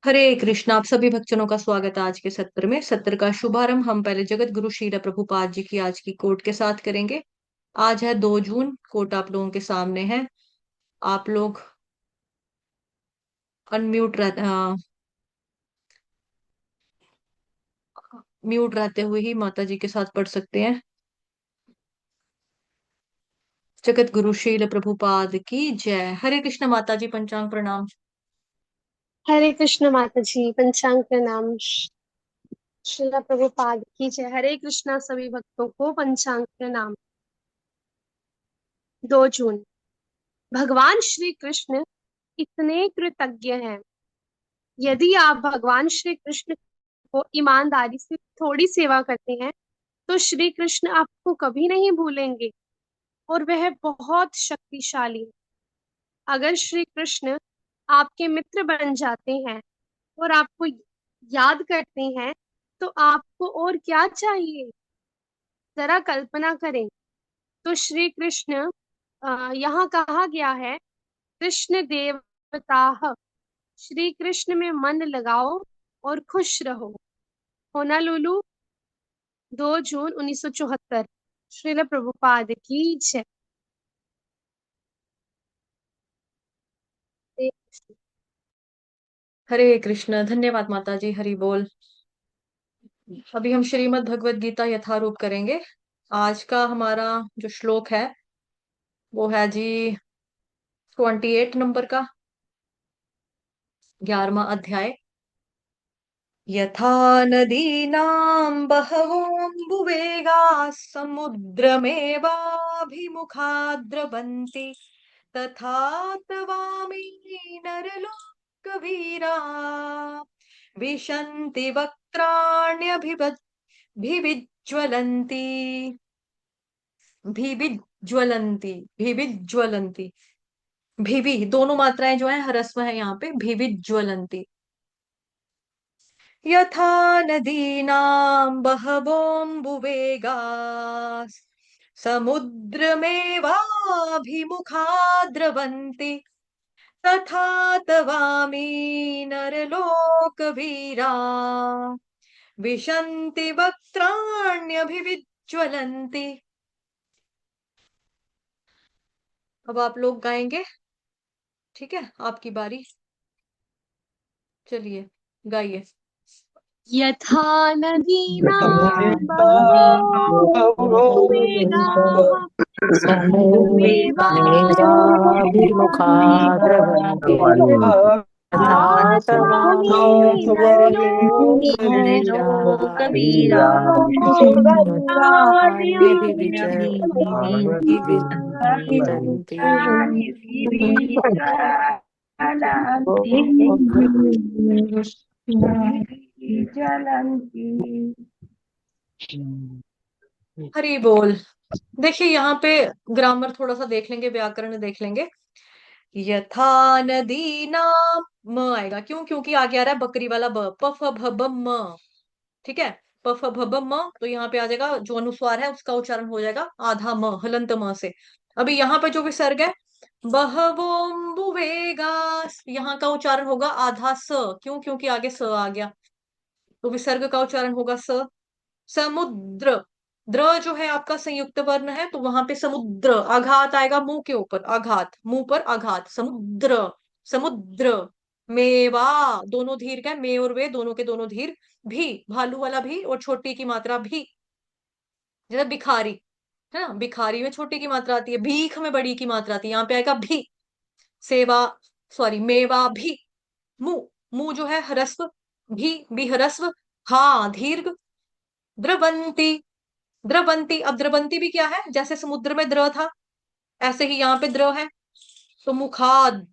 हरे कृष्ण। आप सभी भक्तजनों का स्वागत है आज के सत्र में। सत्र का शुभारंभ हम पहले जगत गुरु श्रील प्रभुपाद जी की आज की कोट के साथ करेंगे। आज है 2 जून। कोट आप लोगों के सामने है। आप लोग अनम्यूट म्यूट रहते हुए ही माता जी के साथ पढ़ सकते हैं। जगत गुरु श्रील प्रभुपाद की जय। हरे कृष्ण। माता जी पंचांग प्रणाम। हरे कृष्ण माता जी पंचांग प्रणाम। श्रीला प्रभुपाद की जय। हरे कृष्णा सभी भक्तों को पंचांग प्रणाम। 2 जून। भगवान श्री कृष्ण इतने कृतज्ञ हैं। यदि आप भगवान श्री कृष्ण को ईमानदारी से थोड़ी सेवा करते हैं तो श्री कृष्ण आपको कभी नहीं भूलेंगे और वह बहुत शक्तिशाली है। अगर श्री कृष्ण आपके मित्र बन जाते हैं और आपको याद करते हैं तो आपको और क्या चाहिए। जरा कल्पना करें। तो श्री कृष्ण यहाँ कहा गया है कृष्ण देवता। श्री कृष्ण में मन लगाओ और खुश रहो। होनालुलु 2 जून 1974। श्रील प्रभुपाद की जय। हरे कृष्ण। धन्यवाद माता जी। हरि बोल। अभी हम श्रीमद् भगवत गीता यथारूप करेंगे। आज का हमारा जो श्लोक है वो है जी 28 नंबर का, 11वां अध्याय। यथा नदीनां बहवोऽम्बुवेगाः समुद्रमेवाभिमुखा द्रवन्ति तथा तवामि नरलोकवीरा विशन्ति वक्त्राण्यभिविज्ज्वलन्ति भिविज्ज्वलन्ति भिविज्ज्वलन्ति। भिवि दोनों मात्राएं जो है ह्रस्व है यहाँ पे। भिविज्ज्वलन्ति। यथा नदीनां बहवोऽम्बुवेगाः समुद्रमेवाभिमुखा द्रवन्ति तथा तवामि नरलोकवीरा विशन्ति वक्त्राण्यभिविज्ज्वलन्ति। अब आप लोग गाएंगे। ठीक है, आपकी बारी। चलिए गाइए। यथा नदीनां बहवो वेगाः समुद्रमेवाभिमुखा द्रवन्ति तथा तवामि नरलोकवीरा वक्त्राण्यभिविचलन्ति। हरी बोल। देखिए यहाँ पे ग्रामर थोड़ा सा देख लेंगे, व्याकरण देख लेंगे। यथा नदी नाम म आएगा। क्यों? क्योंकि आगे आ रहा है बकरी वाला ब। प फ भ ब म। ठीक है। प फ भ ब म तो यहाँ पे आ जाएगा, जो अनुस्वार है उसका उच्चारण हो जाएगा आधा म, हलंत म से। अभी यहाँ पे जो विसर्ग है बहवोम्बुवेगास, यहाँ का उच्चारण होगा आधा स। क्यों? क्योंकि आगे स आ गया, तो विसर्ग का उच्चारण होगा स। समुद्र, द्र जो है आपका संयुक्त वर्ण है, तो वहां पे समुद्र आघात आएगा मुंह के ऊपर। आघात, मुंह पर आघात। समुद्र, समुद्र। मेवा, दोनों दीर्घ है। मे और वे दोनों के दोनों दीर्घ। भी, भालू वाला भी और छोटी की मात्रा भी। जैसे भिखारी है ना, भिखारी में छोटी की मात्रा आती है, भीख में बड़ी की मात्रा आती है। यहाँ पे आएगा भी। सेवा, सॉरी, मेवा भी। मुंह, मुंह जो है ह्रस्व, भी ह्रस्व। हाँ दीर्घ। द्रवंती, द्रवंती। अब द्रवंती भी क्या है? जैसे समुद्र में द्र था ऐसे ही यहाँ पे द्र है। तो मुखाद,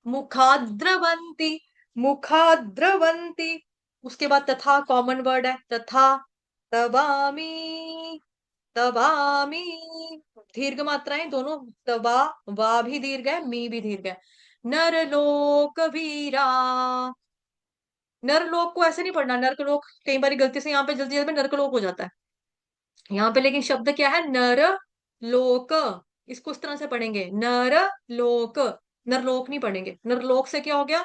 मुखाद्रवंती, मुखाद्रवंती। उसके बाद तथा कॉमन वर्ड है। तथा तवामी, तवामी। दीर्घ मात्राएं दोनों। तवा, वा भी दीर्घ है, मी भी दीर्घ है। नरलोक वीरा। नरलोक को ऐसे नहीं पढ़ना। नरकलोक कई बार गलती से यहाँ पे जल्दी जल्दी में नरकलोक हो जाता है। यहाँ पे लेकिन शब्द क्या है? नर लोक। इसको इस तरह से पढ़ेंगे, नर लोक। नरलोक नहीं पढ़ेंगे। नरलोक से क्या हो गया?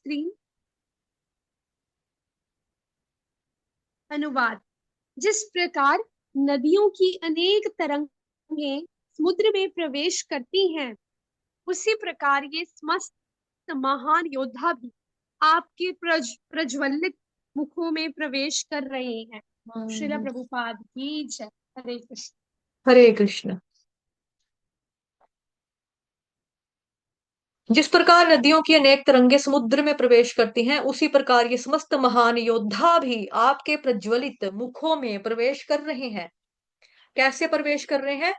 स्क्रीन। अनुवाद। जिस प्रकार नदियों की अनेक तरंगें समुद्र में प्रवेश करती हैं, उसी प्रकार ये समस्त महान योद्धा भी आपके प्रज्वलित मुखों में प्रवेश कर रहे हैं। श्रीला प्रभुपाद की जय। हरे कृष्ण। हरे कृष्ण। जिस प्रकार नदियों की अनेक तरंगे समुद्र में प्रवेश करती हैं, उसी प्रकार ये समस्त महान योद्धा भी आपके प्रज्वलित मुखों में प्रवेश कर रहे हैं। कैसे प्रवेश कर रहे हैं?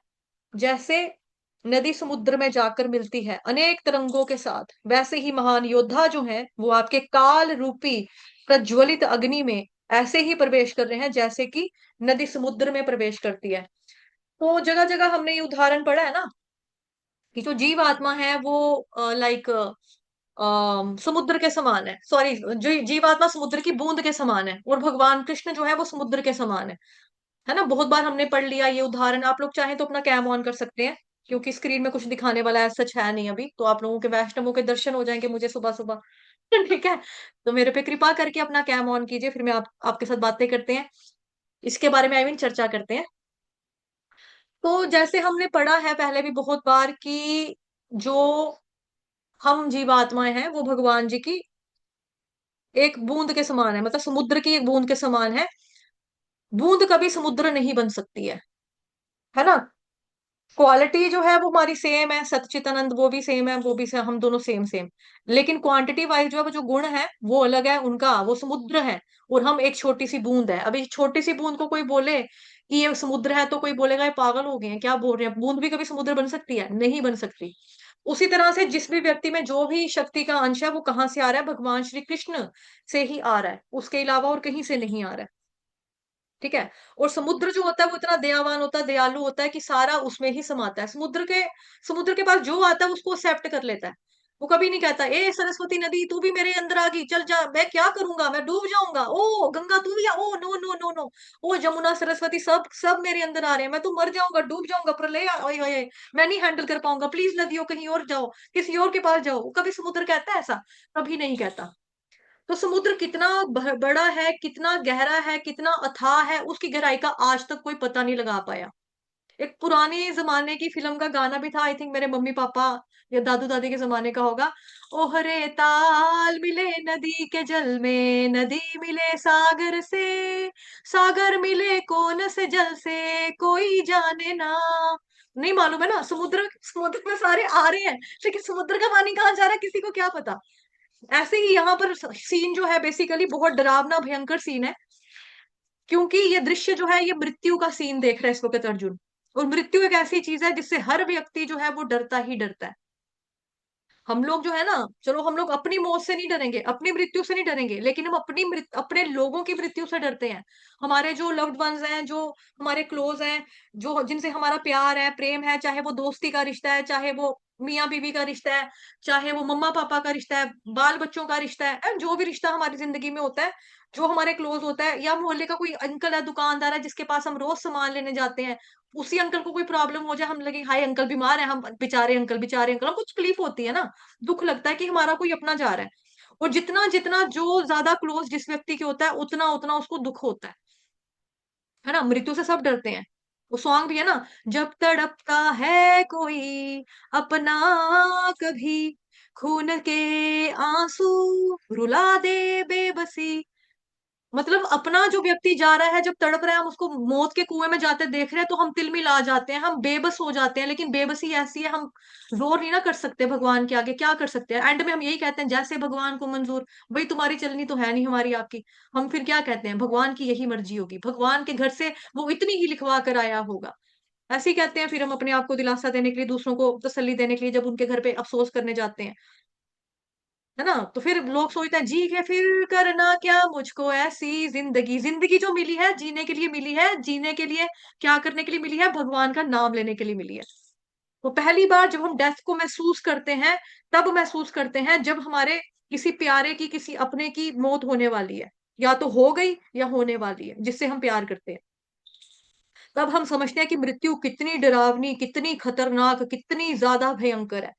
जैसे नदी समुद्र में जाकर मिलती है अनेक तरंगों के साथ, वैसे ही महान योद्धा जो हैं वो आपके काल रूपी प्रज्वलित अग्नि में ऐसे ही प्रवेश कर रहे हैं जैसे कि नदी समुद्र में प्रवेश करती है। तो जगह जगह हमने ये उदाहरण पढ़ा है ना कि जो जीव आत्मा है वो लाइक समुद्र के समान है, सॉरी, जो जीवात्मा समुद्र की बूंद के समान है और भगवान कृष्ण जो है वो समुद्र के समान है ना। बहुत बार हमने पढ़ लिया ये उदाहरण। आप लोग चाहें तो अपना कैम ऑन कर सकते हैं, क्योंकि स्क्रीन में कुछ दिखाने वाला है सच है नहीं अभी, तो आप लोगों के वैष्णवों के दर्शन हो जाएंगे मुझे सुबह सुबह। ठीक है, तो मेरे पे कृपा करके अपना कैम ऑन कीजिए, फिर मैं आपके साथ बातें करते हैं इसके बारे में, आई मीन चर्चा करते हैं। तो जैसे हमने पढ़ा है पहले भी बहुत बार कि जो हम जीवात्माएं हैं वो भगवान जी की एक बूंद के समान है, मतलब समुद्र की एक बूंद के समान है। बूंद कभी समुद्र नहीं बन सकती है ना। क्वालिटी जो है वो हमारी सेम है, सच्चिदानंद वो भी सेम है, वो भी सेम, हम दोनों सेम सेम। लेकिन क्वांटिटी वाइज जो है वो जो गुण है वो अलग है, उनका वो समुद्र है और हम एक छोटी सी बूंद है। अभी छोटी सी बूंद को कोई बोले कि ये समुद्र है तो कोई बोलेगा ये पागल हो गए हैं, क्या बोल रहे हैं, बूंद भी कभी समुद्र बन सकती है? नहीं बन सकती। उसी तरह से जिस भी व्यक्ति में जो भी शक्ति का अंश है वो कहाँ से आ रहा है? भगवान श्री कृष्ण से ही आ रहा है, उसके अलावा और कहीं से नहीं आ रहा है। ठीक है। और समुद्र जो होता है वो इतना दयावान होता है, दयालु होता है कि सारा उसमें ही समाता है। समुद्र के पास जो आता है उसको एक्सेप्ट कर लेता है। वो कभी नहीं कहता ए सरस्वती नदी तू भी मेरे अंदर आ गई, चल जा, मैं क्या करूंगा, मैं डूब जाऊंगा, ओ गंगा तू भी आ, ओ नो नो नो नो, ओ जमुना सरस्वती सब सब मेरे अंदर आ रहे हैं, मैं तो मर जाऊंगा, डूब जाऊंगा, प्रलय ओए ओए, मैं नहीं हैंडल कर पाऊंगा, प्लीज नदियों कहीं और जाओ, किसी और के पास जाओ। कभी समुद्र कहता है ऐसा? कभी नहीं कहता। तो समुद्र कितना बड़ा है, कितना गहरा है, कितना अथाह है, उसकी गहराई का आज तक कोई पता नहीं लगा पाया। एक पुराने जमाने की फिल्म का गाना भी था, आई थिंक मेरे मम्मी पापा या दादू दादी के जमाने का होगा। ओहरे ताल मिले नदी के जल में, नदी मिले सागर से, सागर मिले कौन से जल से, कोई जाने ना। नहीं मालूम है ना? समुद्र समुद्र में सारे आ रहे हैं, लेकिन समुद्र का पानी कहाँ जा रहा है किसी को क्या पता। ऐसे ही यहाँ पर सीन जो है बेसिकली बहुत डरावना भयंकर सीन है, क्योंकि ये दृश्य जो है ये मृत्यु का सीन देख रहा है इस वक्त अर्जुन। और मृत्यु एक ऐसी चीज है जिससे हर व्यक्ति जो है वो डरता ही डरता है। हम लोग जो है ना, चलो हम लोग अपनी मौत से नहीं डरेंगे, अपनी मृत्यु से नहीं डरेंगे, लेकिन हम अपने लोगों की मृत्यु से डरते हैं। हमारे जो लव्ड वंस हैं, जो हमारे क्लोज हैं, जो जिनसे हमारा प्यार है, प्रेम है, चाहे वो दोस्ती का रिश्ता है, चाहे वो मियाँ बीवी का रिश्ता है, चाहे वो मम्मा पापा का रिश्ता है, बाल बच्चों का रिश्ता है, जो भी रिश्ता हमारी जिंदगी में होता है, जो हमारे क्लोज होता है, या मोहल्ले का कोई अंकल है, दुकानदार है, जिसके पास हम रोज सामान लेने जाते हैं, उसी अंकल को कोई प्रॉब्लम हो जाए, हम लगे हाय अंकल बीमार है, हम बेचारे अंकल, बेचारे अंकल, हमको तकलीफ होती है ना, दुख लगता है कि हमारा कोई अपना जा रहा है। और जितना जितना जो ज्यादा क्लोज जिस व्यक्ति के होता है उतना उतना उसको दुख होता है ना। मृत्यु से सब डरते हैं। वो सॉन्ग भी है ना, जब तड़पता है कोई अपना, कभी खून के आंसू रुला दे बेबसी। मतलब अपना जो व्यक्ति जा रहा है, जब तड़प रहा है, हम उसको मौत के कुएं में जाते देख रहे हैं तो हम तिलमिला जाते हैं, हम बेबस हो जाते हैं। लेकिन बेबसी ऐसी है, हम जोर नहीं ना कर सकते भगवान के आगे, क्या कर सकते हैं? एंड में हम यही कहते हैं जैसे भगवान को मंजूर। भाई तुम्हारी चलनी तो है नहीं हमारी आपकी, हम फिर क्या कहते हैं? भगवान की यही मर्जी होगी, भगवान के घर से वो इतनी ही लिखवा कर आया होगा, ऐसे ही कहते हैं। फिर हम अपने आप को दिलासा देने के लिए, दूसरों को तसल्ली देने के लिए जब उनके घर पे अफसोस करने जाते हैं, है ना, तो फिर लोग सोचते हैं जी के फिर करना क्या मुझको ऐसी जिंदगी, जिंदगी जो मिली है जीने के लिए मिली है, जीने के लिए क्या करने के लिए मिली है? भगवान का नाम लेने के लिए मिली है। तो पहली बार जब हम डेथ को महसूस करते हैं, तब महसूस करते हैं जब हमारे किसी प्यारे की, किसी अपने की मौत होने वाली है, या तो हो गई या होने वाली है, जिससे हम प्यार करते हैं। तब हम समझते हैं कि मृत्यु कितनी डरावनी, कितनी खतरनाक, कितनी ज्यादा भयंकर है।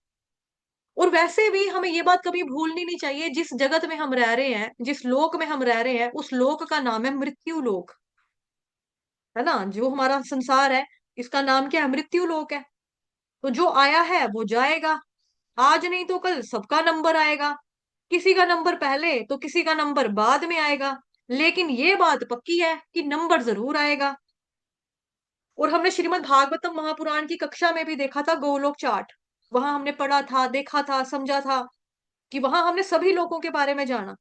और वैसे भी हमें ये बात कभी भूलनी नहीं चाहिए, जिस जगत में हम रह रहे हैं, जिस लोक में हम रह रहे हैं, उस लोक का नाम है मृत्यु लोक, है ना। जो हमारा संसार है, इसका नाम क्या है? मृत्यु लोक है। तो जो आया है वो जाएगा, आज नहीं तो कल सबका नंबर आएगा। किसी का नंबर पहले तो किसी का नंबर बाद में आएगा, लेकिन ये बात पक्की है कि नंबर जरूर आएगा। और हमने श्रीमद् भागवतम महापुराण की कक्षा में भी देखा था गोलोक चार्ट। वहां हमने पढ़ा था, देखा था, समझा था, कि वहां हमने सभी लोगों के बारे में जाना।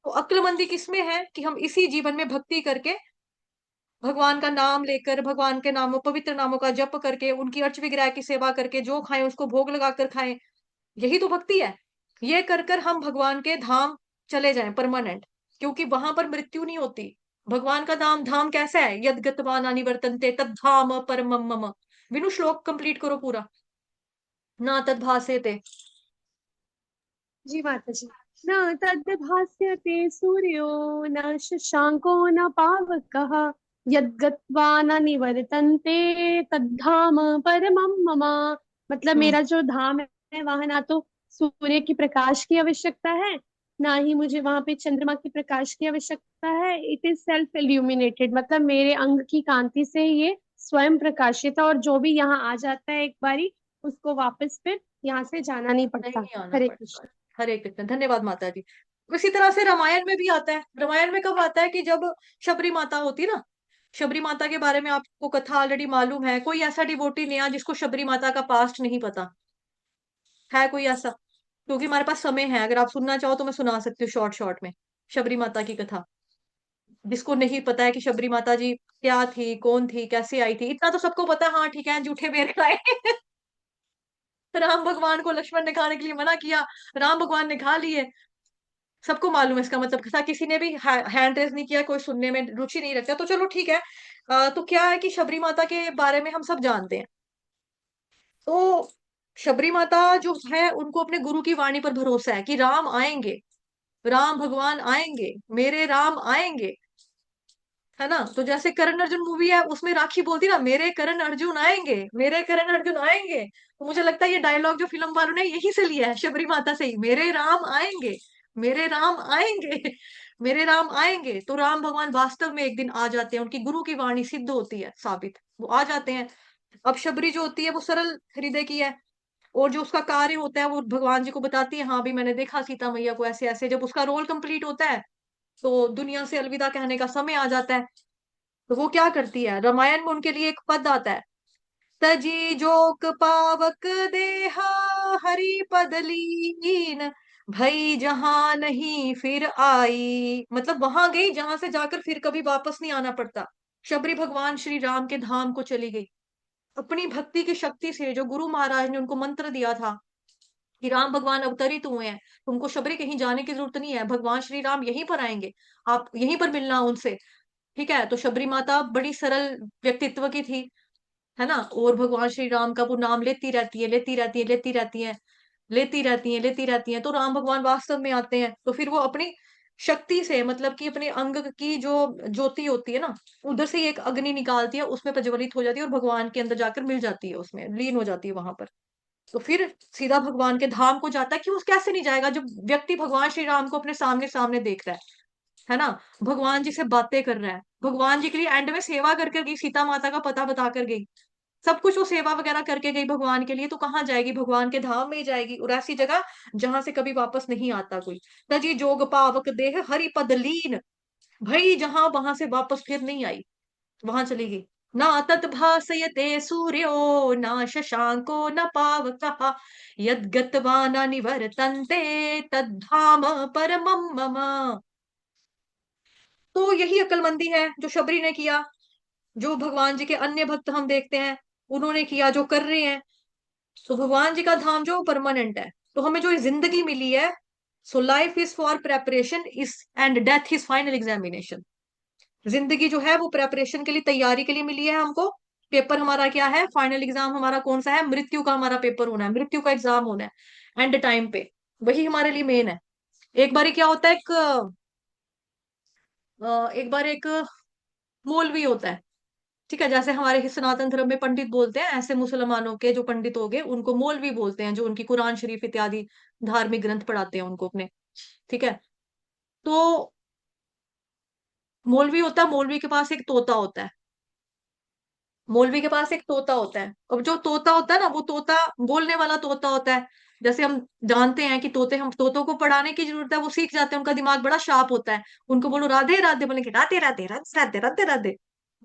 तो अक्लमंदी किसमें है कि हम इसी जीवन में भक्ति करके, भगवान का नाम लेकर, भगवान के नामों, पवित्र नामों का जप करके, उनकी अर्च विग्रह की सेवा करके, जो खाएं उसको भोग लगाकर खाएं, यही तो भक्ति है। ये कर कर हम भगवान के धाम चले जाएं परमानेंट, क्योंकि वहां पर मृत्यु नहीं होती। भगवान का धाम धाम कैसा है? यद गतवान निवर्तन्ते तद धाम परमम मम। विनु श्लोक कंप्लीट करो पूरा। ना तद भासेते। जी माता जी। न तद्भास्यते सूर्यो न शशांको न पावकः यद्गत्वा न निवर्तन्ते तद्धाम परमं मम। मतलब हम्म। मेरा जो धाम है वहां ना तो सूर्य की प्रकाश की आवश्यकता है, ना ही मुझे वहां पे चंद्रमा की प्रकाश की आवश्यकता है। इट इज सेल्फ इल्यूमिनेटेड, मतलब मेरे अंग की कांति से ये स्वयं प्रकाशित है, और जो भी यहाँ आ जाता है एक बारी, उसको वापस फिर यहाँ से जाना नहीं पड़ता। नहीं आना हरे पड़ता। कृष्ण। हरे कृष्ण, धन्यवाद माता जी। इसी तरह से रामायण में भी आता है। रामायण में कब आता है? कि जब शबरी माता होती ना, शबरी माता के बारे में आपको कथा ऑलरेडी मालूम है। कोई ऐसा डिवोटी नहीं है जिसको शबरी माता का पास्ट नहीं पता। है कोई ऐसा? क्योंकि हमारे पास समय है, अगर आप सुनना चाहो तो मैं सुना सकती हूँ शॉर्ट शॉर्ट में शबरी माता की कथा। जिसको नहीं पता है कि शबरी माता जी क्या थी, कौन थी, कैसे आई थी, इतना तो सबको पता है। हाँ ठीक है, जूठे बेर खाए राम भगवान को लक्ष्मण ने खाने के लिए मना किया, राम भगवान ने खा लिए। सबको मालूम है इसका मतलब था। किसी ने भी हैंड रेज नहीं किया, कोई सुनने में रुचि नहीं रखता, तो चलो ठीक है। तो क्या है कि शबरी माता के बारे में हम सब जानते हैं। तो शबरी माता जो है, उनको अपने गुरु की वाणी पर भरोसा है कि राम आएंगे, राम भगवान आएंगे, मेरे राम आएंगे, है ना। तो जैसे करण अर्जुन मूवी है, उसमें राखी बोलती ना, मेरे करण अर्जुन आएंगे, मेरे करण अर्जुन आएंगे। तो मुझे लगता है ये डायलॉग जो फिल्म वालों ने यही से लिया है, शबरी माता से ही, मेरे राम आएंगे, मेरे राम आएंगे मेरे राम आएंगे। तो राम भगवान वास्तव में एक दिन आ जाते हैं, उनकी गुरु की वाणी सिद्ध होती है, साबित, वो आ जाते हैं। अब शबरी जो होती है वो सरल हृदय की है, और जो उसका कार्य होता है वो भगवान जी को बताती है, हाँ भी मैंने देखा सीता मैया को ऐसे ऐसे। जब उसका रोल कंप्लीट होता है, तो दुनिया से अलविदा कहने का समय आ जाता है। तो वो क्या करती है, रामायण में उनके लिए एक पद आता है, तजी जोक पावक देहा हरि पद लीन, भई जहां नहीं फिर आई। मतलब वहां गई जहां से जाकर फिर कभी वापस नहीं आना पड़ता। शबरी भगवान श्री राम के धाम को चली गई, अपनी भक्ति की शक्ति से। जो गुरु महाराज ने उनको मंत्र दिया था कि राम भगवान अवतरित हुए हैं, तुमको शबरी कहीं जाने की जरूरत नहीं है, भगवान श्री राम यहीं पर आएंगे, आप यहीं पर मिलना उनसे। ठीक है। तो शबरी माता बड़ी सरल व्यक्तित्व की थी, है ना। और भगवान श्री राम का वो नाम लेती रहती है, लेती रहती है, लेती रहती है, लेती रहती है, लेती रहती है। तो राम भगवान वास्तव में आते हैं, तो फिर वो अपनी शक्ति से, मतलब कि अपने अंग की जो ज्योति होती है ना, उधर से ही एक अग्नि निकालती है, उसमें प्रज्वलित हो जाती है और भगवान के अंदर जाकर मिल जाती है, उसमें लीन हो जाती है वहां पर। तो फिर सीधा भगवान के धाम को जाता है। कि उस कैसे नहीं जाएगा जब व्यक्ति भगवान श्री राम को अपने सामने सामने देख रहा है ना, भगवान जी से बातें कर रहा है, भगवान जी के लिए एंड में सेवा कर कर गई, सीता माता का पता बता कर गई, सब कुछ वो सेवा वगैरह करके गई भगवान के लिए। तो कहाँ जाएगी? भगवान के धाम में ही जाएगी, और ऐसी जगह जहां से कभी वापस नहीं आता कोई। तजी जोग पावक देह हरि पद लीन, भई जहां, वहां से वापस फिर नहीं आई, वहां चली गई। ना तत् भासयते सूर्यो ना शशांको न पावकः यद् गत्वा न निवर्तन्ते तद्धाम परमं मम। तो यही अक्लमंदी है जो शबरी ने किया, जो भगवान जी के अन्य भक्त हम देखते हैं उन्होंने किया, जो कर रहे हैं। तो भगवान जी का धाम जो परमानेंट है। तो हमें जो ये जिंदगी मिली है, so life is for preparation is and death is final examination. जिंदगी जो है वो प्रेपरेशन के लिए, तैयारी के लिए मिली है हमको। पेपर हमारा क्या है? फाइनल एग्जाम हमारा कौन सा है? मृत्यु का हमारा पेपर होना है, मृत्यु का एग्जाम होना है एंड टाइम पे। वही हमारे लिए मेन है। एक बार क्या होता है, एक बार एक मौलवी होता है, ठीक है, जैसे हमारे सनातन धर्म में पंडित बोलते हैं, ऐसे मुसलमानों के जो पंडित हो गए उनको मौलवी बोलते हैं, जो उनकी कुरान शरीफ इत्यादि धार्मिक ग्रंथ पढ़ाते हैं उनको अपने। ठीक है, तो मौलवी होता है, मौलवी के पास एक तोता होता है। मौलवी के पास एक तोता होता है। अब जो तोता होता है ना, वो तोता बोलने वाला तोता होता है। जैसे हम जानते हैं कि हम तोतों को पढ़ाने की जरूरत है, वो सीख जाते हैं, उनका दिमाग बड़ा शार्प होता है। उनको बोलो राधे राधे, बोलेंगे राधे राधे राधे राधे राधे राधे।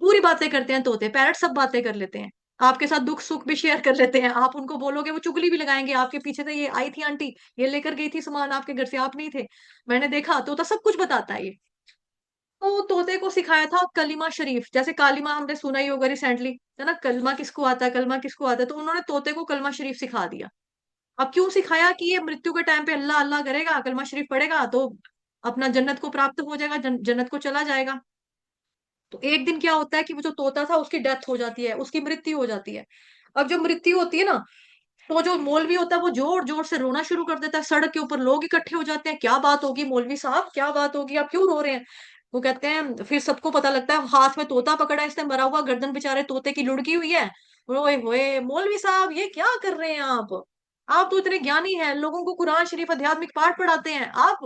पूरी बातें करते हैं तोते, पैरट सब बातें कर लेते हैं। आपके साथ दुख सुख भी शेयर कर लेते हैं। आप उनको बोलोगे वो चुगली भी लगाएंगे, आपके पीछे से ये आई थी आंटी, ये लेकर गई थी सामान आपके घर से, आप नहीं थे, मैंने देखा। तोता सब कुछ बताता है ये। तो तोते को सिखाया था कलिमा शरीफ। जैसे कालिमा हमने सुना ही होगा रिसेंटली, है ना, कलमा किसको आता है, कलमा किसको आता है, तो उन्होंने तोते को कलमा शरीफ सिखा दिया। अब क्यों सिखाया? कि ये मृत्यु के टाइम पे अल्लाह अल्लाह करेगा, कलमा शरीफ पढ़ेगा तो अपना जन्नत को प्राप्त हो जाएगा, जन्नत को चला जाएगा। तो एक दिन क्या होता है कि वो जो तोता था उसकी डेथ हो जाती है, उसकी मृत्यु हो जाती है। अब जब मृत्यु होती है ना, तो जो मौलवी होता है वो जोर जोर से रोना शुरू कर देता है। सड़क के ऊपर लोग इकट्ठे हो जाते हैं, क्या बात होगी मौलवी साहब, क्या बात होगी, आप क्यों रो रहे हैं? वो कहते हैं, फिर सबको पता लगता है, हाथ में तोता पकड़ा है इसने, मरा हुआ, गर्दन बेचारे तोते की लुढ़की हुई है। ओए होए मौलवी साहब, ये क्या कर रहे हैं आप तो इतने ज्ञानी हैं, लोगों को कुरान शरीफ आध्यात्मिक पाठ पढ़ाते हैं, आप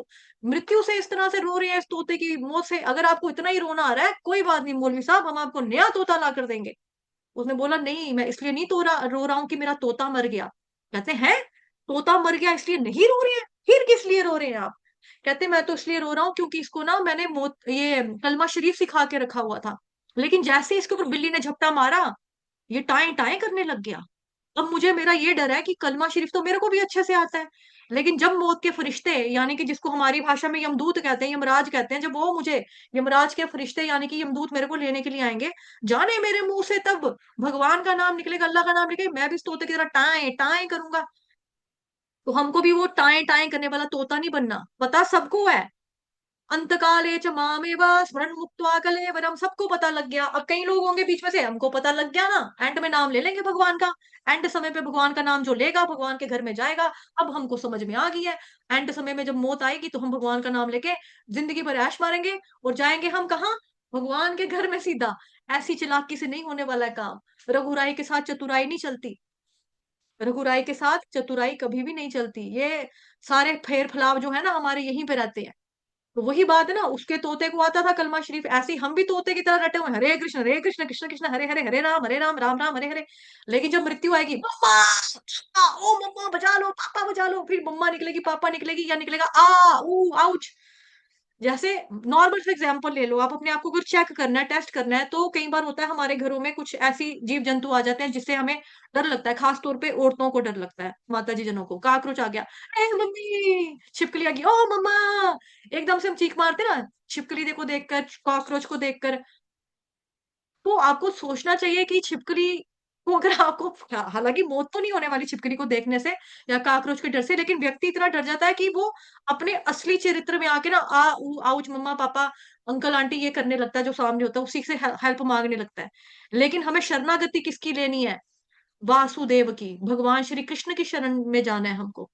मृत्यु से इस तरह से रो रहे हैं, इस तोते की मौत से। अगर आपको इतना ही रोना आ रहा है, कोई बात नहीं मौलवी साहब, हम आपको नया तोता ला कर देंगे। उसने बोला, नहीं मैं इसलिए नहीं रो रहा हूँ कि मेरा तोता मर गया। कहते हैं, तोता मर गया इसलिए नहीं रो रहे हैं, फिर किस लिए रो रहे हैं आप? कहते मैं तो इसलिए रो रहा हूँ क्योंकि इसको ना मैंने ये कलमा शरीफ सिखा के रखा हुआ था, लेकिन जैसे ही इसके ऊपर बिल्ली ने झपटा मारा, ये टाएं टाएं करने लग गया। अब मुझे मेरा ये डर है कि कलमा शरीफ तो मेरे को भी अच्छे से आता है, लेकिन जब मौत के फरिश्ते, यानी कि जिसको हमारी भाषा में यमदूत कहते हैं, यमराज कहते हैं, जब वो मुझे, यमराज के फरिश्ते यानी कि यमदूत मेरे को लेने के लिए आएंगे, जाने मेरे मुंह से तब भगवान का नाम निकलेगा, अल्लाह का नाम निकलेगा, मैं भी इस तोते की तरह टाएं टाएं करूंगा। तो हमको भी वो टाएं टाएं करने वाला तोता नहीं बनना, पता सबको है। अंतकाले च मामेव स्मरण मुक्त्वा कलेवरम, सबको पता लग गया। अब कई लोग होंगे बीच में से, हमको पता लग गया ना, एंड में नाम ले लेंगे भगवान का, एंड समय पे भगवान का नाम जो लेगा भगवान के घर में जाएगा। अब हमको समझ में आ गई है, एंड समय में जब मौत आएगी तो हम भगवान का नाम लेके जिंदगी भर ऐश मारेंगे, और जाएंगे हम कहाँ? भगवान के घर में सीधा। ऐसी चालाकी से नहीं होने वाला है काम। रघुराई के साथ चतुराई नहीं चलती, रघुराई के साथ चतुराई कभी भी नहीं चलती। ये सारे फेर फलाव जो है ना हमारे यहीं पे रहते हैं। तो वही बात है ना, उसके तोते को आता था कलमा शरीफ, ऐसे ही हम भी तोते की तरह रटे हुए हैं, हरे कृष्ण कृष्ण कृष्ण हरे हरे, हरे राम राम राम हरे हरे। लेकिन जब मृत्यु आएगी, मम्मा, ओ मम्मा बचा लो, पापा बचा लो, फिर मम्मा निकलेगी, पापा निकलेगी, या निकलेगा आ ऊ आउच। जैसे नॉर्मल से एग्जांपल ले लो, आप अपने आप को अगर चेक करना है, टेस्ट करना है, तो कई बार होता है हमारे घरों में कुछ ऐसी जीव जंतु आ जाते हैं जिससे हमें डर लगता है, खास तौर पे औरतों को डर लगता है, माता जी जनों को। काकरोच आ गया, ए मम्मी, छिपकली आ गई, ओ मम्मा, एकदम से हम चीख मारते ना, छिपकली देखो देखकर, कॉकरोच को देखकर। तो आपको सोचना चाहिए कि छिपकली को अगर आपको, हालांकि मौत तो नहीं होने वाली छिपकली को देखने से या काकरोच के डर से, लेकिन व्यक्ति इतना डर जाता है कि वो अपने असली चरित्र में आके ना आ ऊ आउच मम्मा पापा अंकल आंटी ये करने लगता है, जो सामने होता है उसी से हेल्प मांगने लगता है। लेकिन हमें शरणागति किसकी लेनी है? वासुदेव की, भगवान श्री कृष्ण की शरण में जाना है हमको।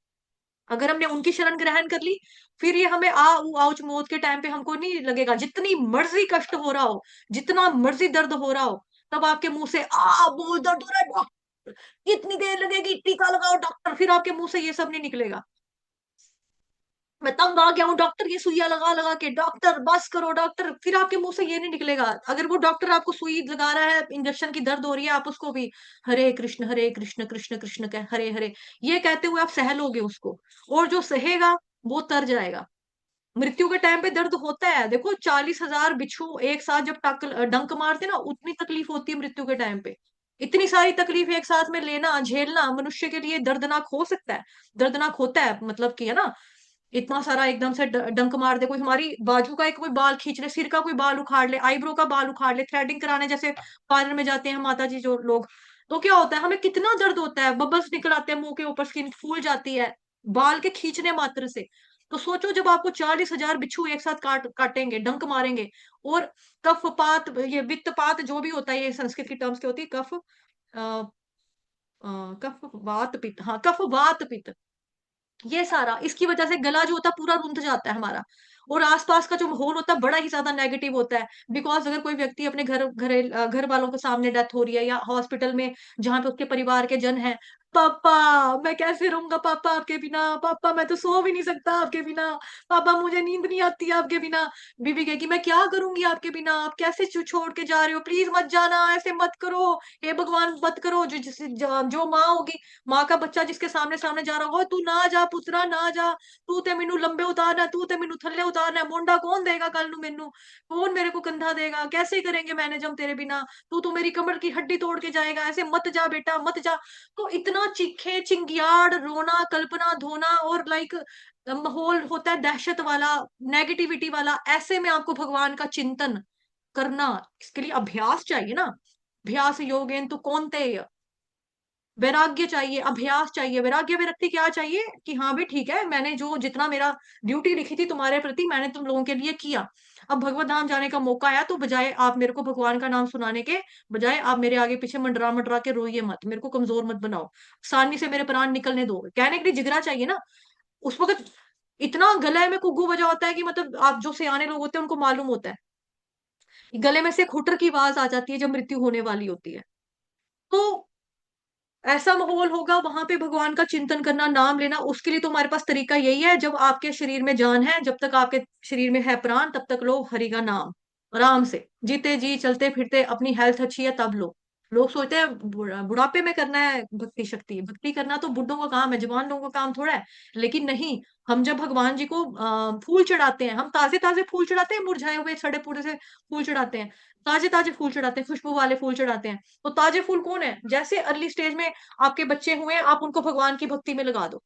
अगर हमने उनकी शरण ग्रहण कर ली, फिर ये हमें आ ऊ आउच मौत के टाइम पे हमको नहीं लगेगा। जितनी मर्जी कष्ट हो रहा हो, जितना मर्जी दर्द हो रहा हो, तब आपके मुंह से आ बहुत दर्द हो रहा है डॉक्टर, इतनी देर लगेगी, टीका लगाओ डॉक्टर, फिर आपके मुंह से ये सब नहीं निकलेगा। मैं तंग आ गया हूँ डॉक्टर, ये सुइयां लगा लगा के, डॉक्टर बस करो डॉक्टर, फिर आपके मुंह से ये नहीं निकलेगा। अगर वो डॉक्टर आपको सुई लगा रहा है, इंजेक्शन की दर्द हो रही है, आप उसको भी हरे कृष्ण कृष्ण कृष्ण कह हरे हरे ये कहते हुए आप सह लोगे उसको, और जो सहेगा वो तर जाएगा। मृत्यु के टाइम पे दर्द होता है, देखो 40,000 बिच्छू एक साथ जब डंक मारते ना, उतनी तकलीफ होती है मृत्यु के टाइम पे। इतनी सारी तकलीफ एक साथ में लेना झेलना मनुष्य के लिए दर्दनाक हो सकता है, दर्दनाक होता है, मतलब कि है ना, इतना सारा एकदम से डंक मार दे कोई, हमारी बाजू का एक कोई बाल खींच ले, सिर का कोई बाल उखाड़ ले, आईब्रो का बाल उखाड़ ले, थ्रेडिंग कराने जैसे पार्लर में जाते हैं माता जी जो लोग, तो क्या होता है, हमें कितना दर्द होता है, बबल्स निकल आते हैं मुंह के ऊपर, स्किन फूल जाती है बाल के खींचने मात्र से। तो सोचो जब आपको 40,000 बिच्छू एक साथ काटेंगे, डंक मारेंगे, और कफपात, ये वित्तपात जो भी होता है, ये संस्कृत की टर्म्स की होती है, कफ वात पित्त, हाँ कफ वात पित्त, ये सारा इसकी वजह से गला जो होता है पूरा रुंध जाता है हमारा, और आसपास का जो माहौल होता है बड़ा ही ज्यादा नेगेटिव होता है। बिकॉज अगर कोई व्यक्ति अपने घर वालों के सामने डेथ हो रही है, या हॉस्पिटल में जहां पे उसके परिवार के जन हैं, पापा मैं कैसे रहूंगा पापा आपके बिना, पापा मैं तो सो भी नहीं सकता आपके बिना, पापा मुझे नींद नहीं आती आपके बिना। बीवी कहेगी मैं क्या करूंगी आपके बिना, आप कैसे छोड़ के जा रहे हो, प्लीज मत जाना, ऐसे मत करो, हे भगवान मत करो। जो माँ होगी, माँ का बच्चा जिसके सामने सामने जा रहा होगा, तू ना जा पुत्रा ना जा, तू ते मैनू लंबे उतारना, तू ते मैनू थल्ले उतारना, मुंडा कौन देगा कल नू मैनू, कौन मेरे को कंधा देगा, कैसे करेंगे मैनेज हम तेरे बिना, तू मेरी कमर की हड्डी तोड़ के जाएगा, ऐसे मत जा बेटा मत जा। तो इतना चीखे चिंगियाड़ रोना कल्पना धोना, और लाइक माहौल होता है दहशत वाला, नेगेटिविटी वाला। ऐसे में आपको भगवान का चिंतन करना, इसके लिए अभ्यास चाहिए ना। अभ्यास योगेन तू कौनते, वैराग्य चाहिए, अभ्यास चाहिए। वैराग्य विरक्ति क्या चाहिए कि हाँ भी ठीक है, मैंने जो जितना मेरा ड्यूटी लिखी थी तुम्हारे प्रति मैंने तुम लोगों के लिए किया, अब भगवत धाम जाने का मौका आया, तो बजाय आप मेरे को भगवान का नाम सुनाने के बजाय आप मेरे आगे पीछे मंडरा मंडरा के रोइए मत, मेरे को कमजोर मत बनाओ, आसानी से मेरे प्राण निकलने दो। कहने के लिए जिगरा चाहिए ना। उस वक्त इतना गले में कुग्गू बजा होता है कि मतलब आप जो सियाने लोग होते हैं उनको मालूम होता है, गले में से खुटर की आवाज आ जाती है जब मृत्यु होने वाली होती है। तो ऐसा माहौल होगा वहां पे भगवान का चिंतन करना, नाम लेना, उसके लिए तो हमारे पास तरीका यही है, जब आपके शरीर में जान है, जब तक आपके शरीर में है प्राण, तब तक लो हरि का नाम आराम से, जीते जी चलते फिरते, अपनी हेल्थ अच्छी है तब लो। लोग सोचते हैं बुढ़ापे में करना है भक्ति शक्ति, भक्ति करना तो बुढ़ों का काम है, जवान लोगों का काम थोड़ा है। लेकिन नहीं, हम जब भगवान जी को फूल चढ़ाते हैं, हम ताजे ताजे फूल चढ़ाते हैं, मुरझाए हुए सड़े पूरे से फूल चढ़ाते हैं, ताजे ताजे फूल चढ़ाते हैं, खुशबू वाले फूल चढ़ाते हैं। तो ताजे फूल कौन है, जैसे अर्ली स्टेज में आपके बच्चे हुए हैं, आप उनको भगवान की भक्ति में लगा दो।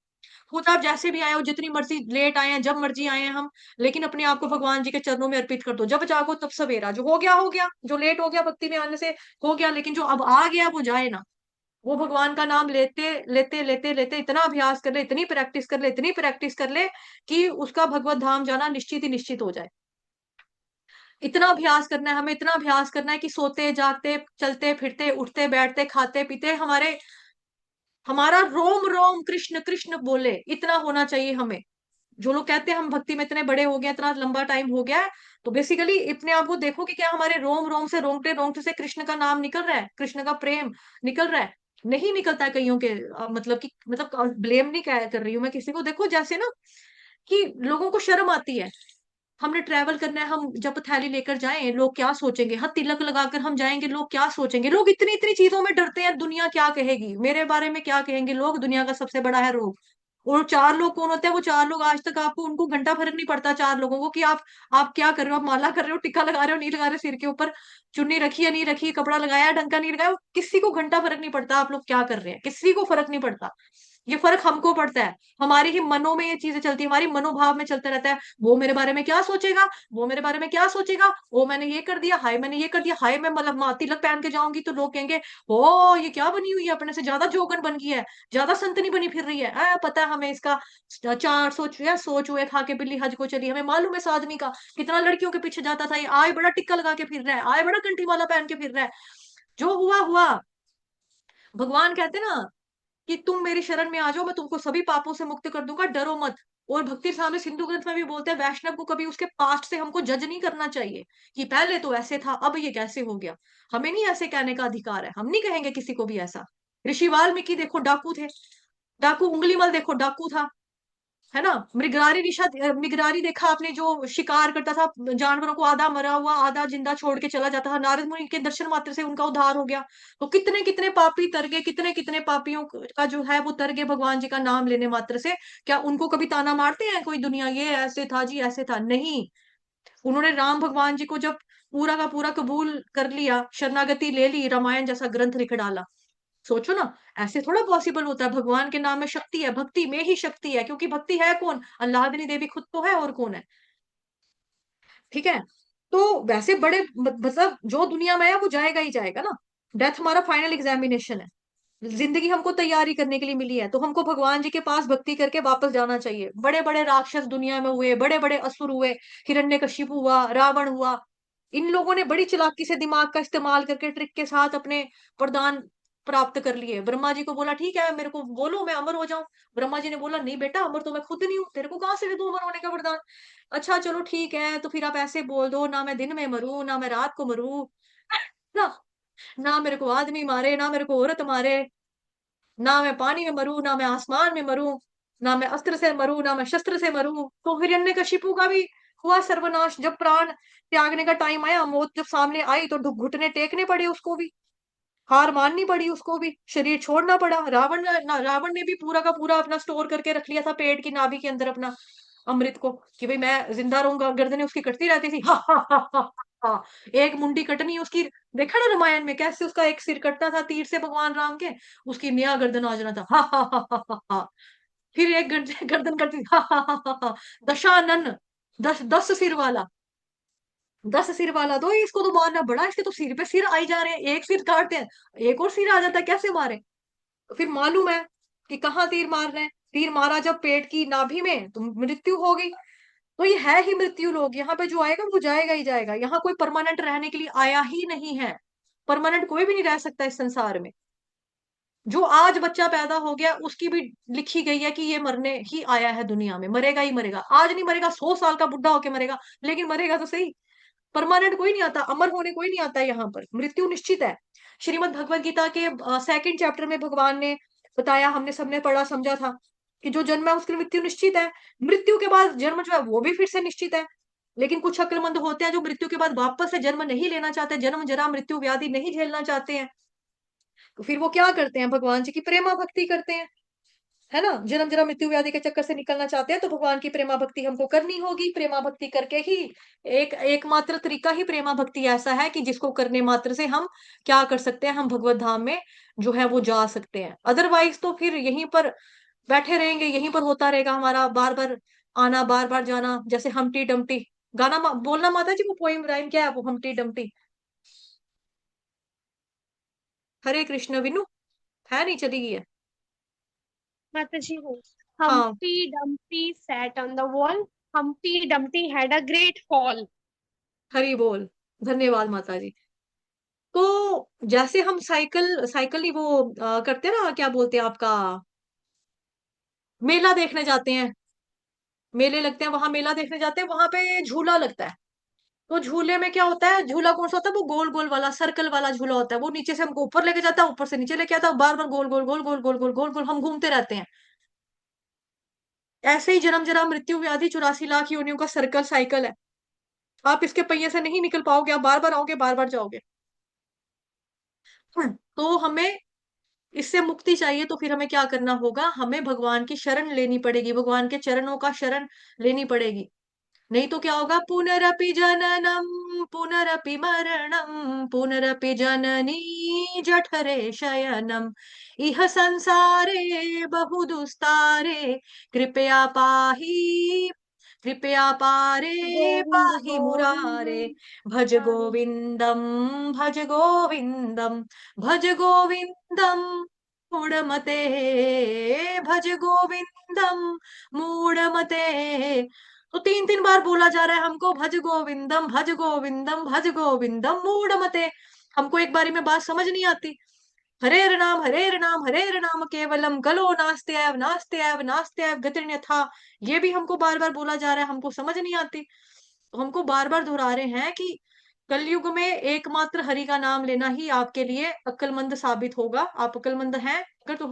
खुद आप जैसे भी आए हो, जितनी मर्जी लेट आए हैं, जब मर्जी आए हैं हम, लेकिन अपने आप को भगवान जी के चरणों में अर्पित कर दो। जब जागो तब सवेरा, जो हो गया, जो लेट हो गया भक्ति में आने से हो गया, लेकिन जो अब आ गया वो जाए ना। वो भगवान का नाम लेते लेते लेते लेते इतना अभ्यास कर ले, इतनी प्रैक्टिस कर ले, इतनी प्रैक्टिस कर ले कि उसका भगवत धाम जाना निश्चित ही निश्चित हो जाए। इतना अभ्यास करना है हमें, इतना अभ्यास करना है कि सोते जागते चलते फिरते उठते बैठते खाते पीते हमारा रोम रोम कृष्ण कृष्ण बोले, इतना होना चाहिए हमें। जो लोग कहते हैं हम भक्ति में इतने बड़े हो गए, इतना लंबा टाइम हो गया है, तो बेसिकली अपने आप को देखो कि क्या हमारे रोम रोम से, रोंगटे रोंगटे से कृष्ण का नाम निकल रहा है, कृष्ण का प्रेम निकल रहा है। नहीं निकलता है कईयों के, मतलब कि मतलब ब्लेम नहीं कर रही हूँ मैं किसी को। देखो जैसे ना कि लोगों को शर्म आती है, हमने ट्रैवल करना है, हम जब थैली लेकर जाएं लोग क्या सोचेंगे, हाँ तिलक लगाकर हम जाएंगे लोग क्या सोचेंगे, लोग इतनी इतनी चीजों में डरते हैं, दुनिया क्या कहेगी मेरे बारे में, क्या कहेंगे लोग, दुनिया का सबसे बड़ा है रोग। और चार लोग कौन होते हैं, वो चार लोग आज तक आपको उनको घंटा फर्क नहीं पड़ता चार लोगों को कि आप क्या कर रहे हो, आप माला कर रहे हो, टिक्का लगा रहे हो नहीं लगा रहे, सिर के ऊपर चुन्नी रखी या नहीं रखी, कपड़ा लगाया ढंग का नहीं लगाया, किसी को घंटा फर्क नहीं पड़ता आप लोग क्या कर रहे हैं, किसी को फर्क नहीं पड़ता। ये फर्क हमको पड़ता है, हमारी ही मनों में ये चीजें चलती है, हमारी मनोभाव में चलता रहता है, वो मेरे बारे में क्या सोचेगा, वो मेरे बारे में क्या सोचेगा, वो मैंने ये कर दिया, हाय मैंने ये कर दिया, हाय मैं मतलब तिलक पहन के जाऊंगी तो लोग कहेंगे ओ ये क्या बनी हुई है, अपने से ज्यादा जोगन बन गई है, ज्यादा संतनी बनी फिर रही है, पता है हमें इसका चार सोच हुए खा के बिल्ली हज को चली, हमें मालूम है इस आदमी का कितना लड़कियों के पीछे जाता था, ये आए बड़ा टिक्का लगा के फिर रहा है, आए बड़ा कंठी वाला पहन के फिर रहा है। जो हुआ हुआ। भगवान कहते ना कि तुम मेरी शरण में आ जाओ, मैं तुमको सभी पापों से मुक्त कर दूंगा, डरो मत। और भक्ति सामने सिंधु ग्रंथ में भी बोलते हैं वैष्णव को कभी उसके पास्ट से हमको जज नहीं करना चाहिए कि पहले तो ऐसे था अब ये कैसे हो गया। हमें नहीं ऐसे कहने का अधिकार है, हम नहीं कहेंगे किसी को भी ऐसा। ऋषि वाल्मीकि देखो डाकू थे, डाकू उंगलीमल देखो डाकू था, है ना। मृगरारी देखा आपने, जो शिकार करता था जानवरों को, आधा मरा हुआ आधा जिंदा छोड़ के चला जाता था, नारद मुनि के दर्शन मात्र से उनका उद्धार हो गया। तो कितने कितने पापी तर गए, कितने कितने पापियों का जो है वो तर गए भगवान जी का नाम लेने मात्र से। क्या उनको कभी ताना मारते हैं कोई दुनिया, ये ऐसे था जी ऐसे था, नहीं। उन्होंने राम भगवान जी को जब पूरा का पूरा कबूल कर लिया, शरणागति ले ली, रामायण जैसा ग्रंथ लिख डाला। सोचो ना, ऐसे थोड़ा पॉसिबल होता है। भगवान के नाम में शक्ति है, भक्ति में ही शक्ति है, क्योंकि भक्ति है कौन, अल्लाह देवी खुद तो है, और कौन है। ठीक है। तो वैसे बड़े मतलब जो दुनिया में है वो जाएगा ही जाएगा ना। डेथ हमारा फाइनल एग्जामिनेशन है, जिंदगी हमको तैयारी करने के लिए मिली है, तो हमको भगवान जी के पास भक्ति करके वापस जाना चाहिए। बड़े बड़े राक्षस दुनिया में हुए, बड़े बड़े असुर हुए, हिरण्यकशिपु हुआ, रावण हुआ, इन लोगों ने बड़ी चालाकी से दिमाग का इस्तेमाल करके ट्रिक के साथ अपने वरदान प्राप्त कर लिए। ब्रह्मा जी को बोला ठीक है मेरे को बोलो मैं अमर हो जाऊं। ब्रह्मा जी ने बोला नहीं बेटा, अमर तो मैं खुद नहीं हूँ, तेरे को कहाँ से दे दूं अमर होने का वरदान। अच्छा चलो ठीक है, तो फिर आप ऐसे बोल दो, ना मैं दिन में मरूं ना मैं रात को मरूं, ना ना मेरे को आदमी मारे ना मेरे को औरत मारे, ना मैं पानी में मरूं ना मैं आसमान में मरूं, ना मैं अस्त्र से मरूं ना मैं शस्त्र से मरूं। तो हिरण्यकशिपु का भी हुआ सर्वनाश। जब प्राण त्यागने का टाइम आया, मौत जब सामने आई, तो घुटने टेकने पड़े उसको भी, हार माननी पड़ी उसको भी, शरीर छोड़ना पड़ा। रावण ने भी पूरा का पूरा अपना स्टोर करके रख लिया था पेड़ की नाभि के अंदर अपना अमृत को, कि भाई मैं जिंदा रहूंगा। गर्दनें उसकी कटती रहती थी, हा हा हा हा हा। एक मुंडी कटनी उसकी, देखा ना रामायण में कैसे उसका एक सिर कटता था तीर से भगवान राम के, उसकी नया गर्दन आ जाना था, हा हा हा हा हा हा। फिर एक गर्दन कटती, हा हा हा हा हा। दशानन, 10 सिर वाला, 10 सिर वाला, तो इसको तो मारना बड़ा, इसके तो सिर पे सिर आई जा रहे हैं, एक सिर काटते हैं एक और सिर आ जाता है, कैसे मारे। तो फिर मालूम है कि कहाँ तीर मार रहे हैं, तीर मारा जब पेट की नाभि में तो मृत्यु हो गई। तो ये है ही मृत्यु लोग, यहाँ पे जो आएगा वो जाएगा ही जाएगा, यहाँ कोई परमानेंट रहने के लिए आया ही नहीं है। परमानेंट कोई भी नहीं रह सकता इस संसार में। जो आज बच्चा पैदा हो गया उसकी भी लिखी गई है कि ये मरने ही आया है दुनिया में, मरेगा ही मरेगा, आज नहीं मरेगा 100 साल का बुढ़ा होके मरेगा, लेकिन मरेगा तो सही। परमानेंट कोई नहीं आता, अमर होने कोई नहीं आता, यहाँ पर मृत्यु निश्चित है। श्रीमद् भगवत गीता के 2nd चैप्टर में भगवान ने बताया, हमने सबने पढ़ा समझा था कि जो जन्म है उसकी मृत्यु निश्चित है। मृत्यु के बाद जन्म जो है वो भी फिर से निश्चित है। लेकिन कुछ अक्लमंद होते हैं जो मृत्यु के बाद वापस से जन्म नहीं लेना चाहते, जन्म जरा मृत्यु व्याधि नहीं झेलना चाहते हैं। तो फिर वो क्या करते हैं, भगवान जी की प्रेमा भक्ति करते हैं, है ना। जन्म जरा मृत्यु व्याधि के चक्कर से निकलना चाहते हैं तो भगवान की प्रेमा भक्ति हमको करनी होगी। प्रेमा भक्ति करके ही एकमात्र तरीका ही प्रेमा भक्ति ऐसा है कि जिसको करने मात्र से हम क्या कर सकते हैं, हम भगवत धाम में जो है वो जा सकते हैं। अदरवाइज तो फिर यहीं पर बैठे रहेंगे, यहीं पर होता रहेगा हमारा बार बार आना बार बार जाना, जैसे हमटी डमटी गाना बोलना माता जी, वो पोइम राइम क्या है वो हमटी डमटी। हरे कृष्ण विनु, है नहीं, चली गई है। माताजी हो। हाँ, Humpty Dumpty sat on the wall. Humpty Dumpty had a great fall. Hari बोल, धन्यवाद माता जी। तो जैसे हम साइकिल साइकिल ही वो करते हैं ना, क्या बोलते हैं आपका, मेला देखने जाते हैं, मेले लगते हैं वहां, मेला देखने जाते हैं वहां पे झूला लगता है। तो झूले में क्या होता है, झूला कौन सा होता है, वो गोल गोल वाला सर्कल वाला झूला होता है, वो नीचे से हमको ऊपर लेके जाता है, ऊपर से नीचे लेके आता है, बार बार गोल गोल गोल गोल गोल गोल गोल गोल हम घूमते रहते हैं। ऐसे ही जन्म जरा मृत्यु व्याधि 84 लाख योनियों का सर्कल साइकिल है। आप इसके पहिए से नहीं निकल पाओगे, आप बार बार आओगे बार बार जाओगे। तो हमें इससे मुक्ति चाहिए, तो फिर हमें क्या करना होगा, हमें भगवान की शरण लेनी पड़ेगी, भगवान के चरणों का शरण लेनी पड़ेगी। नहीं तो क्या होगा, पुनरपि जननम पुनरपि मरणम पुनरपि जननी जठरे शयनम इह संसारे बहु दुस्तारे कृपया पाहि कृपया पारे Govind, पाहि मुरारे Govind, भज Murari. गोविंदम भज गोविंदम भज गोविंदम मूढ़मते भज गोविंदम मूढ़मते। तो 3 3 बार बोला जा रहा है हमको, भज गोविंदम भज गोविंदम भज गोविंदम मूढ़मते। हमको एक बारी में बात समझ नहीं आती। हरेर नाम हरेर नाम केवलम कलो नास्त्यव नास्त्यव नास्त्यव गतिर्न्यथा, ये भी हमको बार बार बोला जा रहा है, हमको समझ नहीं आती। तो हमको बार बार दोहरा रहे हैं कि कलयुग में एकमात्र हरि का नाम लेना ही आपके लिए अक्लमंद साबित होगा। आप अक्लमंद हैं अगर तो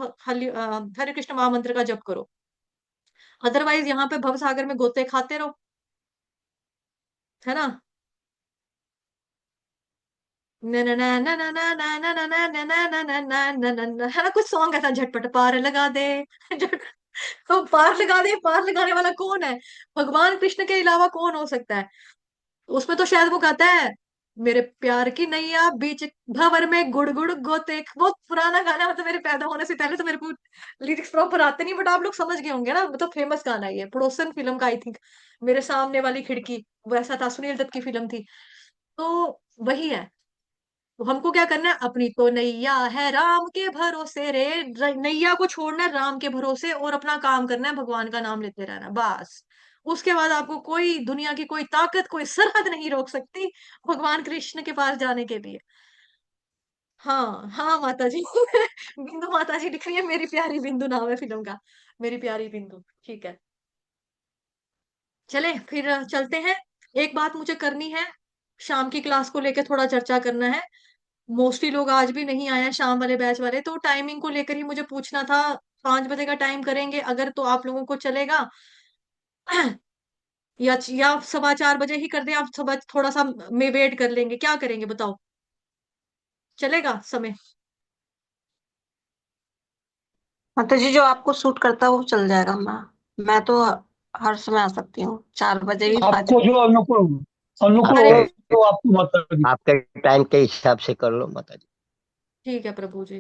हरे कृष्ण महामंत्र का जप करो, अदरवाइज यहाँ पे भव सागर में गोते खाते रहो, है ना। न न न न न न न न न न न न न न न न न, है ना, कुछ सॉन्ग ऐसा, झटपट पार लगा दे झट। तो पार लगा दे, पार लगाने वाला कौन है, भगवान कृष्ण के अलावा कौन हो सकता है। उसमें तो शायद वो कहता है, मेरे प्यार की नैया बीच भंवर में गुड़ गुड़ गोते, बहुत पुराना गाना है, मतलब मेरे पैदा होने से पहले तो मेरे को लिरिक्स प्रॉपर आते नहीं, बट आप लोग समझ गए होंगे ना, मतलब फेमस गाना है ये, पड़ोसन फिल्म का आई थिंक, मेरे सामने वाली खिड़की, वैसा था, सुनील दत्त की फिल्म थी। तो वही है। तो हमको क्या करना है, अपनी तो नैया है राम के भरोसे रे, नैया को छोड़ना है राम के भरोसे और अपना काम करना है, भगवान का नाम लेते रहना बस। उसके बाद आपको कोई दुनिया की कोई ताकत कोई सरहद नहीं रोक सकती भगवान कृष्ण के पास जाने के लिए। हाँ हाँ माता जी। बिंदु माता जी लिख रही है, मेरी प्यारी बिंदु नाम है फिल्म का, मेरी प्यारी बिंदु। ठीक है, चले फिर चलते हैं। एक बात मुझे करनी है, शाम की क्लास को लेकर थोड़ा चर्चा करना है। मोस्टली लोग आज भी नहीं आए हैं, शाम वाले बैच वाले, तो टाइमिंग को लेकर ही मुझे पूछना था। 5 बजे का टाइम करेंगे अगर तो आप लोगों को चलेगा? या 4:15 बजे ही कर दें? आप सुबह थोड़ा सा में वेट कर लेंगे, क्या करेंगे बताओ? चलेगा समय? माता जी जो आपको सूट करता है वो चल जाएगा। मैं तो हर समय आ सकती हूँ, 4 बजे भी, पाँच आपको बजे जो अनुकूल अनुकूल अरे हो आपके तो आपको माता जी। आपके टाइम के हिसाब से कर लो माता जी। ठीक है प्रभु जी।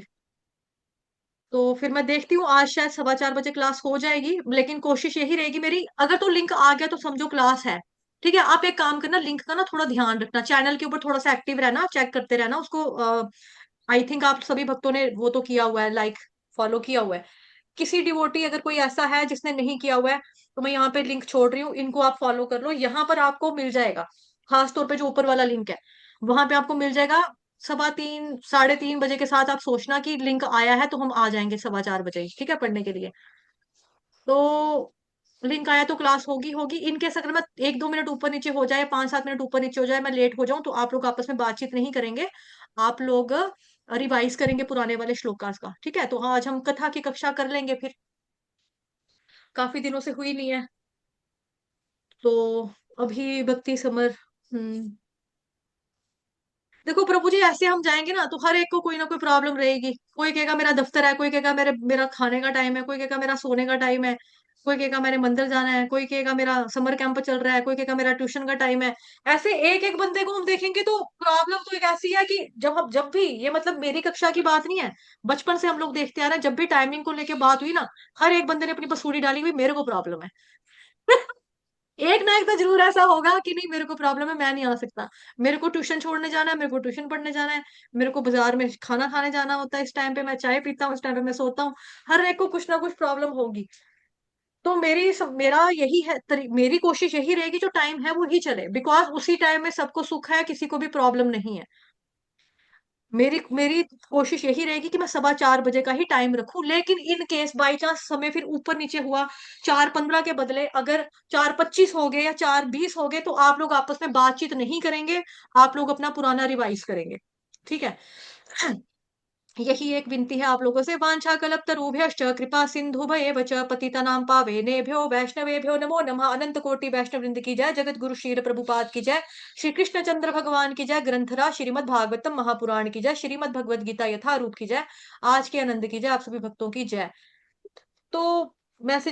तो फिर मैं देखती हूँ, आज शायद 4:15 बजे क्लास हो जाएगी, लेकिन कोशिश यही रहेगी मेरी, अगर तो लिंक आ गया तो समझो क्लास है। ठीक है, आप एक काम करना, लिंक का ना थोड़ा ध्यान रखना, चैनल के ऊपर थोड़ा सा एक्टिव रहना, चेक करते रहना उसको। आई थिंक आप सभी भक्तों ने वो तो किया हुआ है, लाइक फॉलो किया हुआ है। किसी डिवोटी अगर कोई ऐसा है जिसने नहीं किया हुआ है, तो मैं यहाँ पे लिंक छोड़ रही हूँ, इनको आप फॉलो कर लो, यहाँ पर आपको मिल जाएगा। खास तौर पे जो ऊपर वाला लिंक है, वहां पे आपको मिल जाएगा। 3:15 3:30 बजे के साथ आप सोचना कि लिंक आया है तो हम आ जाएंगे 4:15 बजे, ठीक है, पढ़ने के लिए। तो लिंक आया तो क्लास होगी होगी। इनकेस अगर मैं 1-2 मिनट ऊपर नीचे हो जाए, 5-7 मिनट ऊपर नीचे हो जाए, मैं लेट हो जाऊं, तो आप लोग आपस में बातचीत नहीं करेंगे, आप लोग रिवाइज करेंगे पुराने वाले श्लोकास का। ठीक है, तो हाँ, आज हम कथा की कक्षा कर लेंगे फिर, काफी दिनों से हुई नहीं है। तो अभी भक्ति समर। हम्म देखो प्रभु जी, ऐसे हम जाएंगे ना तो हर एक को कोई ना कोई प्रॉब्लम रहेगी। कोई कहेगा मेरा दफ्तर है, कोई कहेगा मेरा खाने का टाइम है, कोई कहेगा मेरा सोने का टाइम है, कोई कहेगा मेरे मंदिर जाना है, कोई कहेगा मेरा समर कैंप चल रहा है, कोई कहेगा मेरा ट्यूशन का टाइम है। ऐसे एक एक बंदे को हम देखेंगे तो प्रॉब्लम तो एक ऐसी है कि जब भी ये, मतलब मेरी कक्षा की बात नहीं है, बचपन से हम लोग देखते आ रहे हैं, जब भी टाइमिंग को लेके बात हुई ना, हर एक बंदे ने अपनी बसूड़ी डाली हुई, मेरे को प्रॉब्लम है। एक ना एक तो जरूर ऐसा होगा कि नहीं, मेरे को प्रॉब्लम है, मैं नहीं आ सकता, मेरे को ट्यूशन छोड़ने जाना है, मेरे को ट्यूशन पढ़ने जाना है, मेरे को बाजार में खाना खाने जाना होता है, इस टाइम पे मैं चाय पीता हूँ, इस टाइम पे मैं सोता हूँ। हर एक को कुछ ना कुछ प्रॉब्लम होगी। तो मेरा यही है, मेरी कोशिश यही रहेगी, जो टाइम है वो ही चले, बिकॉज उसी टाइम में सबको सुख है, किसी को भी प्रॉब्लम नहीं है। मेरी मेरी कोशिश यही रहेगी कि मैं 4:15 बजे का ही टाइम रखूं, लेकिन इन केस बाई चांस समय फिर ऊपर नीचे हुआ, 4:15 के बदले अगर 4:25 हो गए या 4:20 हो गए, तो आप लोग आपस में बातचीत नहीं करेंगे, आप लोग अपना पुराना रिवाइज करेंगे। ठीक है। यही एक विनती है आप लोगों से। वांछा कल्पतरुभ्यश्च कृपा सिंधुभयेव च पतितनां पावनेभ्यो वैष्णवेभ्यो नमो नमः। अनंत कोटि वैष्णव वृंद की जय, जगत गुरु श्री प्रभुपाद की जय, श्री कृष्ण चंद्र भगवान की जय, ग्रंथरा श्रीमद् भागवतम महापुराण की जय, श्रीमद् भगवद गीता यथारूप की जय, आज के आनंद की जय, आप सभी भक्तों की जय। तो मैसेज